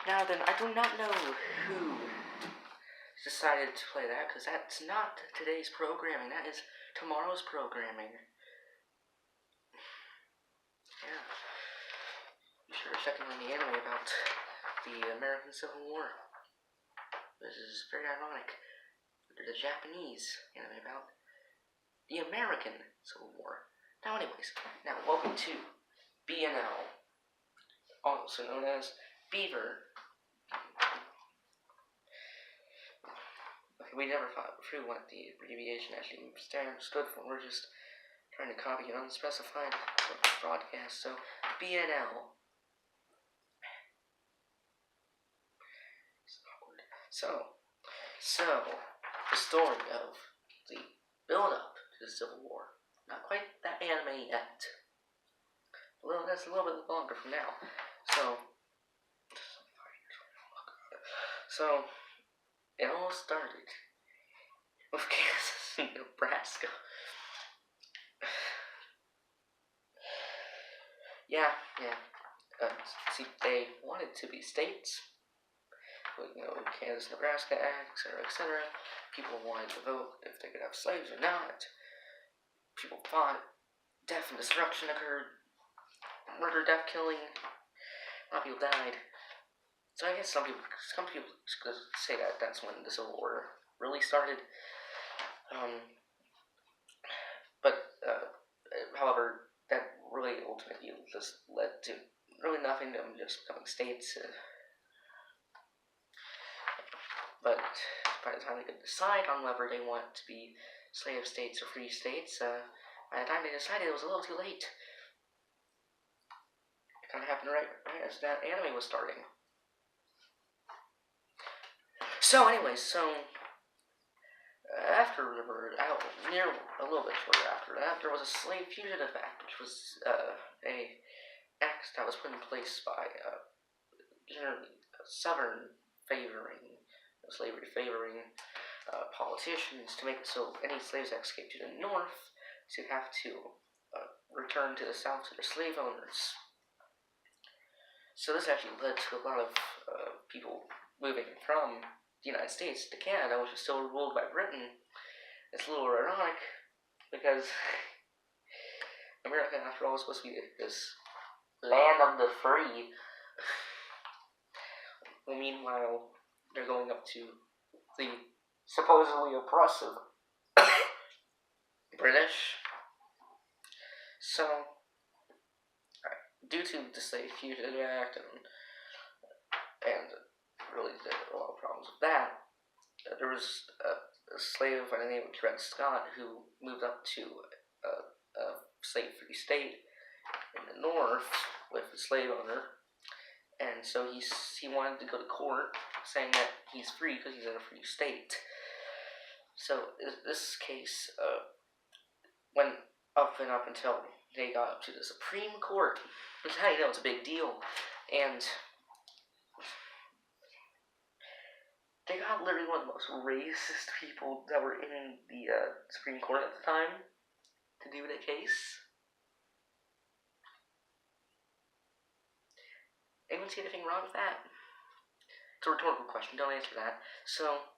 Now then, I do not know who decided to play that, because that's not today's programming. That is tomorrow's programming. Yeah. You should have checked on the anime about the American Civil War. This is very ironic. There's a Japanese anime about the American Civil War. Now anyways, welcome to BNL, also known as Beaver. Okay, we never thought through what the abbreviation actually stood for. We're just trying to copy an unspecified broadcast, so BNL. It's awkward. So, the story of the build-up to the Civil War. Not quite that anime yet. That's a little bit longer from now. So, it all started with Kansas and Nebraska. Yeah. See, they wanted to be states. Kansas, Nebraska Act, etc. People wanted to vote if they could have slaves or not. People fought. Death and destruction occurred. Murder, death, killing. A lot of people died. So I guess some people say that that's when the Civil War really started. However, that really ultimately just led to really nothing, them just becoming states. But by the time they could decide on whether they want to be slave states or free states, by the time they decided, it was a little too late. It kind of happened right as that anime was starting. So anyways, after a little bit shortly after that, there was a Slave Fugitive Act, which was a act that was put in place by generally Southern slavery favoring politicians to make it so any slaves that escaped to the North to have to return to the South to their slave owners. So this actually led to a lot of people moving from the United States to Canada, which is still ruled by Britain. It's a little ironic because America, after all, is supposed to be this land of the free. Well, meanwhile, they're going up to the supposedly oppressive British. So, due to the Slave Fugitive Act and really a lot of problems with that, there was a slave by the name of Dred Scott who moved up to a slave-free state in the North with a slave owner. And so he wanted to go to court saying that he's free because he's in a free state. So this case went up and up until they got up to the Supreme Court. Which, how do you know, it's a big deal. And they got literally one of the most racist people that were in the Supreme Court at the time to do the case. Anyone see anything wrong with that? It's a rhetorical question, don't answer that. So,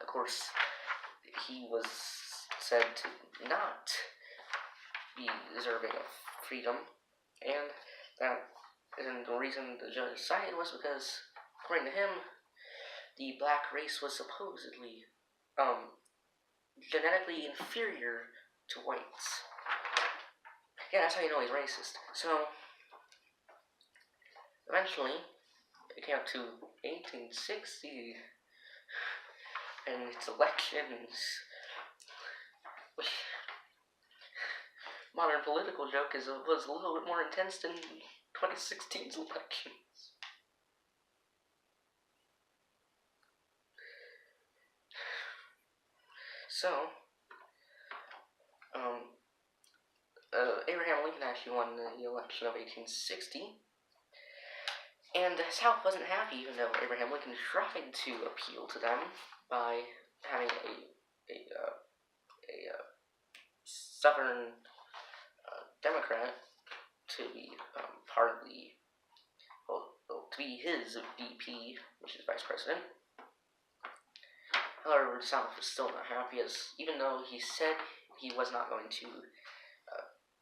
of course, he was said to not be deserving of freedom, and that And the reason the judge sided was because, according to him, the black race was supposedly genetically inferior to whites. Yeah, that's how you know he's racist. So, eventually, it came up to 1860, and its elections, which modern political joke was a little bit more intense than 2016's elections. So, Abraham Lincoln actually won the election of 1860, and the South wasn't happy, even though Abraham Lincoln tried to appeal to them by having a Southern Democrat to be part of the, to be his VP, which is Vice President. However, the South was still not happy, as even though he said he was not going to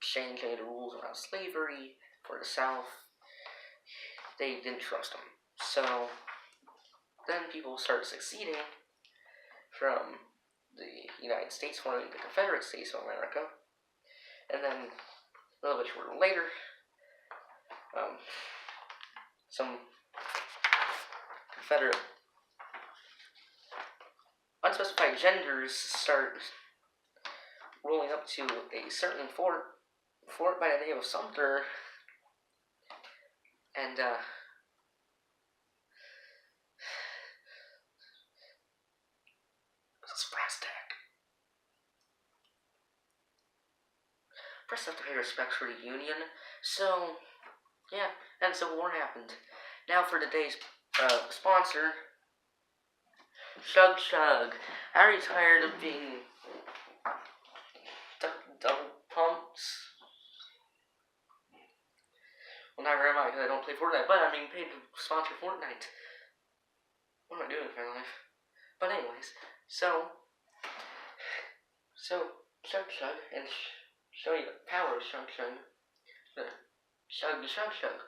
change any of the rules around slavery for the South, they didn't trust him. So then people started seceding from the United States, forming the Confederate States of America, and then a little bit shorter later, some Confederate unspecified genders start rolling up to a certain fort by the name of Sumter, and it's brass tack. Press have to pay respects for the Union. So, yeah, and Civil War happened. Now for today's sponsor, Chug Chug. Are you tired of being double pumps? Well, never am I, because I don't play Fortnite, but I'm being paid to sponsor Fortnite. What am I doing with my life? But anyways, so Chug Chug, and show you the power of Chug Chug. Chug the Chug Chug.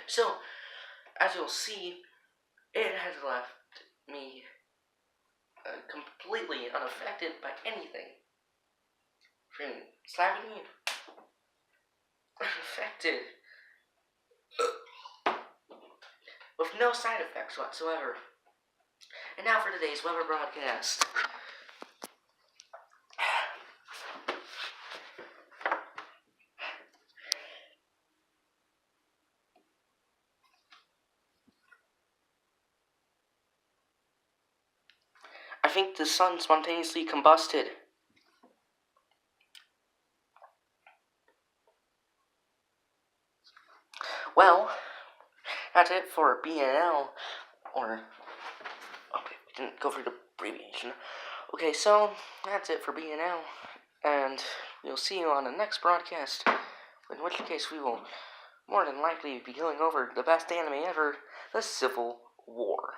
So, as you'll see, it has left me completely unaffected by anything. Freaking slapping me, unaffected, with no side effects whatsoever. And now for today's weather broadcast. I think the sun spontaneously combusted. Well, that's it for BNL, or, okay, we didn't go through the abbreviation. Okay, so, that's it for BNL, and we'll see you on the next broadcast, in which case we will more than likely be going over the best anime ever, the Civil War.